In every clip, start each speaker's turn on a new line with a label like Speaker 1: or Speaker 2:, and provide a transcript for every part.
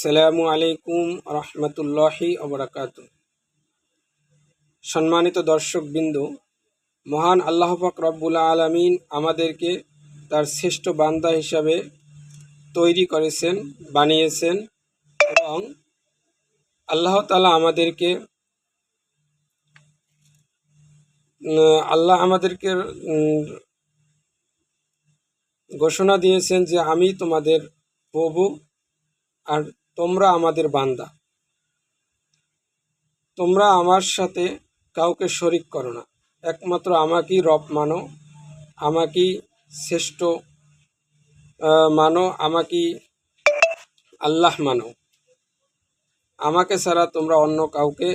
Speaker 1: আসসালামু আলাইকুম রহমতুল্লাহি ওবরাকাতু। সম্মানিত দর্শকবৃন্দ, মহান আল্লাহ পাক রব্বুল আলামিন আমাদেরকে তার শ্রেষ্ঠ বান্দা হিসাবে তৈরি করেছেন, বানিয়েছেন এবং আল্লাহ তাআলা আমাদেরকে ঘোষণা দিয়েছেন যে আমি তোমাদের প্রভু আর তোমরা আমাদের বান্দা। তোমরা আমার সাথে কাউকে শরিক করো না, একমাত্র আমাকেই রব মানো, আমাকেই শ্রেষ্ঠ মানো, আমাকেই আল্লাহ মানো। আমাকে ছাড়া তোমরা অন্য কাউকে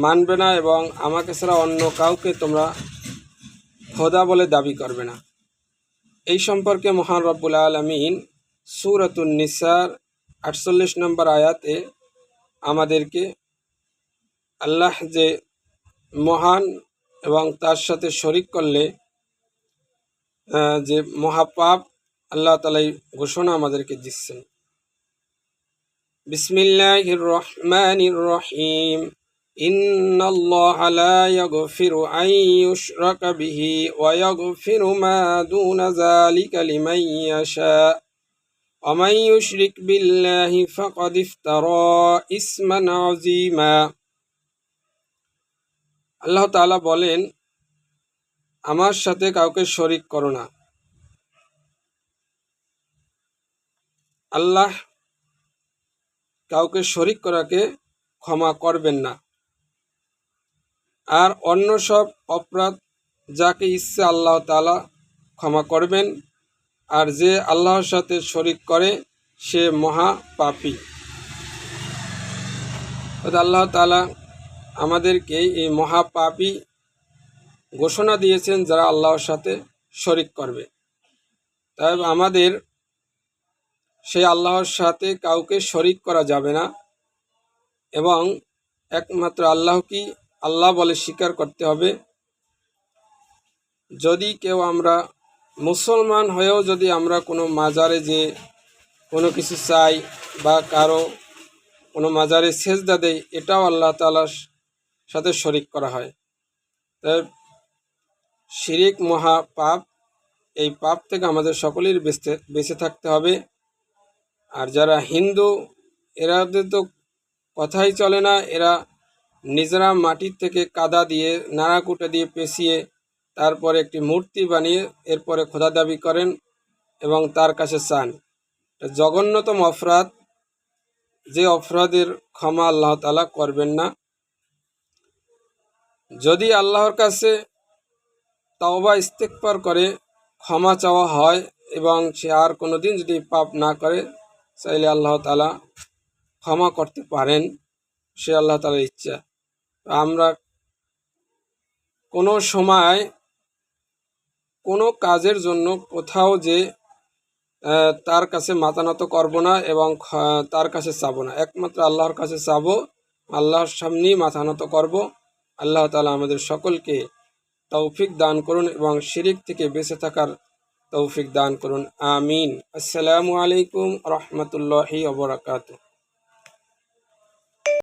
Speaker 1: মানবে না এবং আমাকে ছাড়া অন্য কাউকে তোমরা খোদা বলে দাবি করবে না। এই সম্পর্কে মহান রব্বুল আলামিন সূরাতুন নিসার 48 নম্বর আয়াতে আমাদেরকে আল্লাহ যে মহান এবং তার সাথে শরিক করলে যে মহাপাপ, আল্লাহ তাআলা ঘোষণা আমাদেরকে দিচ্ছেন। বিসমিল্লাহির রহমানির রহিম। ইন্নাল্লাহা লা ইয়াগফিরু আন ইউশরাকা বিহি ওয়া ইয়াগফিরু মা দুনা যালিকা লিমান ইয়াশা ওয়া মান ইউশরিক বিল্লাহি ফাকাদ ইফতারা ইসমান আযীমা। আল্লাহ তাআলা বলেন, আমার সাথে কাউকে শরিক করো না। আল্লাহ কাউকে শরিক করাকে ক্ষমা করবেন না। আর অন্য সব অপরাধ যাকে ইচ্ছে আল্লাহ তাআলা ক্ষমা করবেন, আর যে আল্লাহর সাথে শরিক করে সে মহা পাপী। আল্লাহ তাআলা আমাদেরকে এই মহা পাপী ঘোষণা দিয়েছেন যারা আল্লাহর সাথে শরিক করবে। তাই আমাদের সেই আল্লাহর সাথে কাউকে শরিক করা যাবে না এবং একমাত্র আল্লাহকেই আল্লাহ বলে স্বীকার করতে হবে। যদি কেউ আমরা মুসলমান হয়েও যদি আমরা কোনো মাজারে যে কোনো কিছু চাই বা কারো কোনো মাজারে সেজদা দেই, এটাও আল্লাহ তাআলার সাথে শরিক করা হয়। তাই শিরিক মহা পাপ, এই পাপ থেকে আমাদের সকলের বেঁচে থাকতে হবে। আর যারা হিন্দু, এরাদের তো কথাই চলে না। এরা নিজেরা মাটির থেকে কাদা দিয়ে, নাড়াকুটা দিয়ে পেঁচিয়ে তারপরে একটি মূর্তি বানিয়ে এরপরে খোদা দাবি করেন এবং তার কাছে চান। জঘন্যতম অপরাধ, যে অপরাধের ক্ষমা আল্লাহ তাআলা করবেন না। যদি আল্লাহর কাছে তাওবা ইস্তেগফার করে ক্ষমা চাওয়া হয় এবং সে আর কোনোদিন যদি পাপ না করে, চাইলে আল্লাহ তাআলা ক্ষমা করতে পারেন, সে আল্লাহ তাআলার ইচ্ছা। আমরা কোনো সময় কোনো কাজের জন্য কোথাও যে তার কাছে মাথা নত করব না এবং তার কাছে চাবো না, একমাত্র আল্লাহর কাছে চাবো, আল্লাহর সামনেই মাথা নত করব। আল্লাহ তাআলা আমাদের সকলকে তৌফিক দান করুন এবং শিরিক থেকে বেঁচে থাকার তৌফিক দান করুন। আমিন। আসসালামু আলাইকুম রহমতুল্লাহি ওয়া বারাকাতুহু।